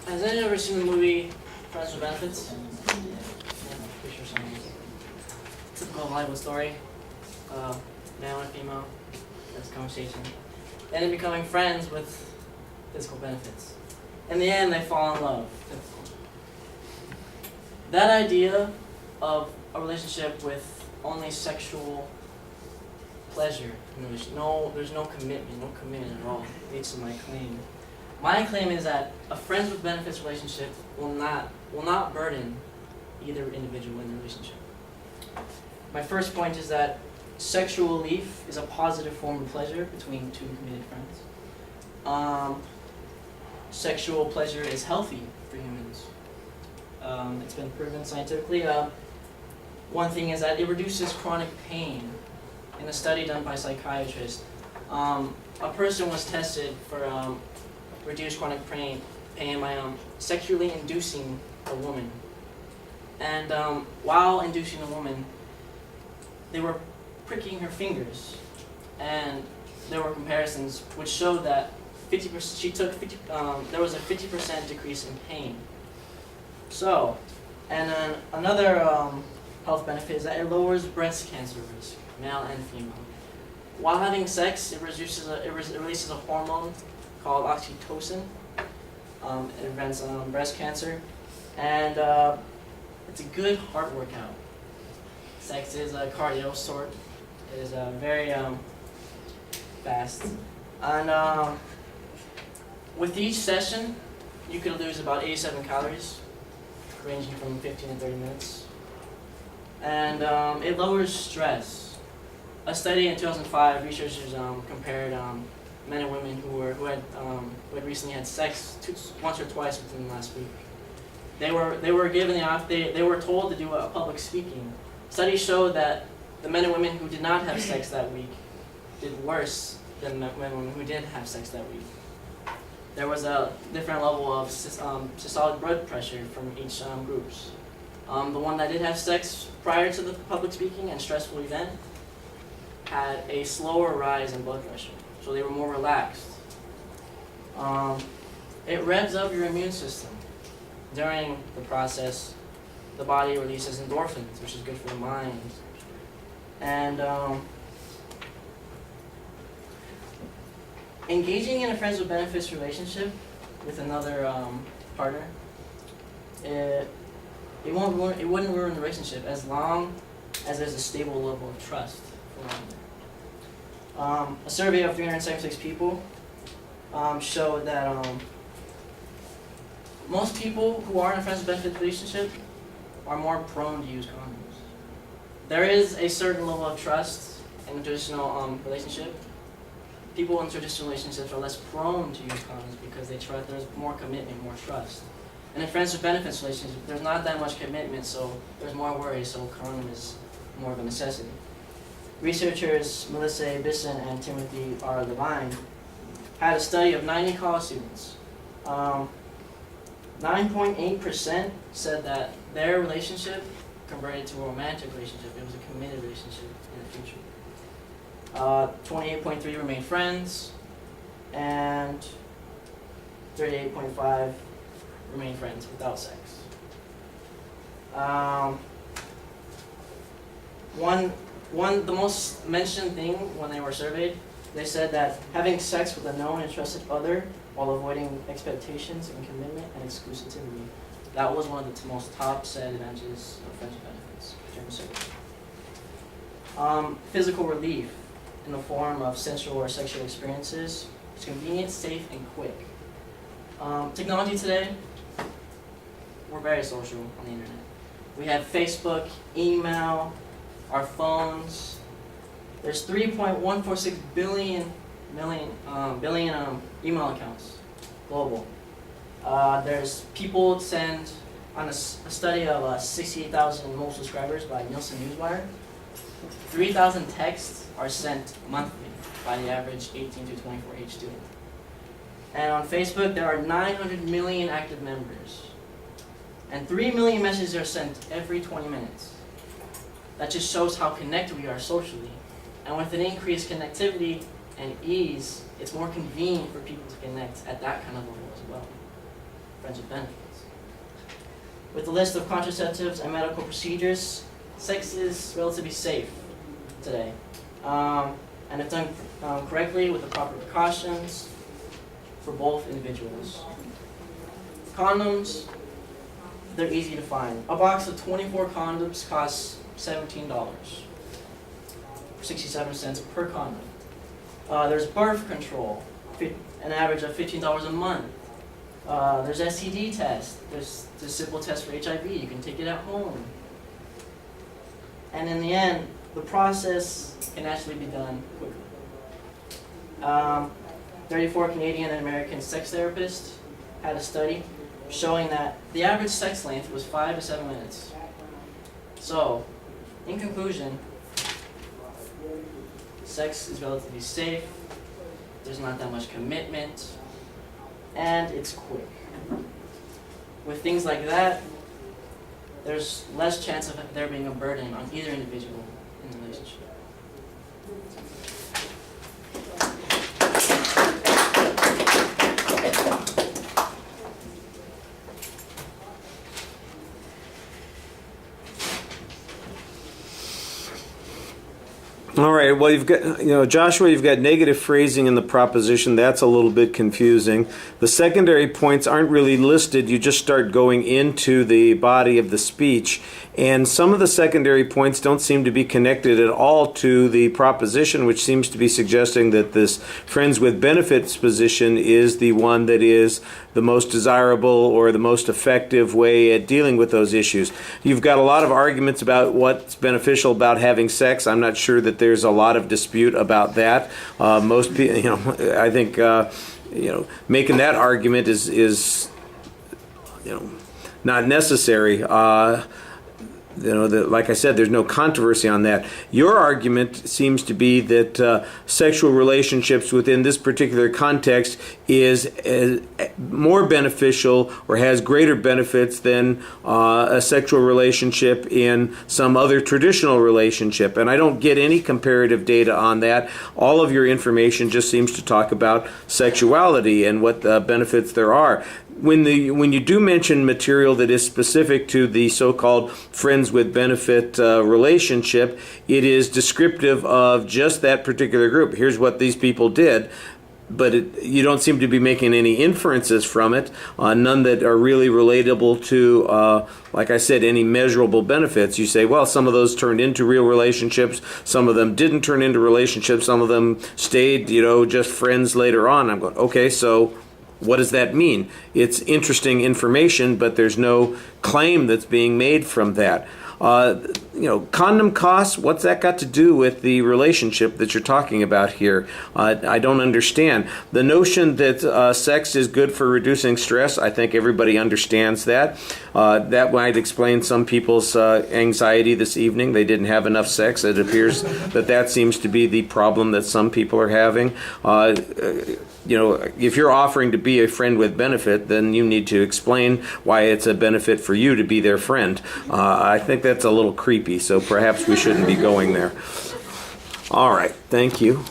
Has anyone ever seen the movie Friends with Benefits? Yeah, pretty sure someone has. Typical Hollywood story. Male and female. That's a conversation. They end up becoming friends with physical benefits. In the end, they fall in love. Typical. That idea of a relationship with only sexual pleasure, there's no commitment at all, leads to my claim. My claim is that a friends with benefits relationship will not burden either individual in the relationship. My first point is that sexual relief is a positive form of pleasure between two committed friends. Sexual pleasure is healthy for humans. It's been proven scientifically. One thing is that it reduces chronic pain. In a study done by psychiatrists, a person was tested for reduced chronic pain by sexually inducing a woman. And while inducing the woman, they were pricking her fingers, and there were comparisons which showed that 50%. There was a 50% decrease in pain. So, and then another health benefit is that it lowers breast cancer risk, male and female. While having sex, it releases a hormone called oxytocin. It prevents breast cancer, and it's a good heart workout. Sex is a cardio sort. It is very fast, and with each session, you could lose about 87 calories, ranging from 15 to 30 minutes, and it lowers stress. A study in 2005, researchers compared men and women who had recently had sex once or twice within the last week. They were given they were told to do a public speaking. Studies showed that the men and women who did not have sex that week did worse than the men and women who did have sex that week. There was a different level of systolic blood pressure from each groups. The one that did have sex prior to the public speaking and stressful event had a slower rise in blood pressure, so they were more relaxed. It revs up your immune system. During the process, the body releases endorphins, which is good for the mind. And engaging in a friends with benefits relationship with another partner, it wouldn't ruin the relationship as long as there's a stable level of trust for one another. A survey of 376 people showed that most people who are in a friends with benefits relationship are more prone to use condoms. There is a certain level of trust in a traditional relationship. People in traditional relationships are less prone to use condoms because there's more commitment, more trust. And in friends with benefits relationship, there's not that much commitment, so there's more worry, so condom is more of a necessity. Researchers Melissa Bisson and Timothy R. Levine had a study of 90 college students. 9.8% said that their relationship converted to a romantic relationship. It was a committed relationship in the future. 28.3 remained friends, and 38.5 remained friends without sex. The most mentioned thing when they were surveyed, they said that having sex with a known and trusted other while avoiding expectations and commitment and exclusivity. That was one of the most top said advantages of friends with benefits during the survey. Physical relief in the form of sensual or sexual experiences is convenient, safe, and quick. Technology today, we're very social on the internet. We have Facebook, email, our phones. There's 3.146 billion email accounts global. There's people send on a study of 68,000 mobile subscribers by Nielsen Newswire. 3,000 texts are sent monthly by the average 18 to 24 age student. And on Facebook, there are 900 million active members. And 3 million messages are sent every 20 minutes. That just shows how connected we are socially. And with an increased connectivity and ease, it's more convenient for people to connect at that kind of level as well. friends with benefits. With the list of contraceptives and medical procedures, sex is relatively safe today. And if done correctly with the proper precautions for both individuals. Condoms, they're easy to find. A box of 24 condoms costs $17, 67 cents per condom. There's birth control, an average of $15 a month. There's STD tests. There's the simple test for HIV. You can take it at home. And in the end, the process can actually be done quickly. 34 Canadian and American sex therapists had a study showing that the average sex length was 5 to 7 minutes. So, in conclusion, sex is relatively safe, there's not that much commitment, and it's quick. With things like that, there's less chance of there being a burden on either individual in the relationship. All right, well, you've got, Joshua, you've got negative phrasing in the proposition. That's a little bit confusing. The secondary points aren't really listed. You just start going into the body of the speech. And some of the secondary points don't seem to be connected at all to the proposition, which seems to be suggesting that this friends with benefits position is the one that is the most desirable or the most effective way at dealing with those issues. You've got a lot of arguments about what's beneficial about having sex. I'm not sure that there's a lot of dispute about that. Most people, I think, making that argument is not necessary. Like I said, there's no controversy on that. Your argument seems to be that sexual relationships within this particular context is more beneficial or has greater benefits than a sexual relationship in some other traditional relationship. And I don't get any comparative data on that. All of your information just seems to talk about sexuality and what benefits there are. When you do mention material that is specific to the so-called friends with benefit relationship, it is descriptive of just that particular group. Here's what these people did, but you don't seem to be making any inferences from it, none that are really relatable to, like I said, any measurable benefits. You say, well, some of those turned into real relationships, some of them didn't turn into relationships, some of them stayed, just friends later on. I'm going, okay, so what does that mean? It's interesting information, but there's no claim that's being made from that. Condom costs, what's that got to do with the relationship that you're talking about here? I don't understand. The notion that sex is good for reducing stress, I think everybody understands that. That might explain some people's anxiety this evening. They didn't have enough sex. It appears that seems to be the problem that some people are having. If you're offering to be a friend with benefit, then you need to explain why it's a benefit for you to be their friend. I think that's a little creepy, so perhaps we shouldn't be going there. All right, thank you.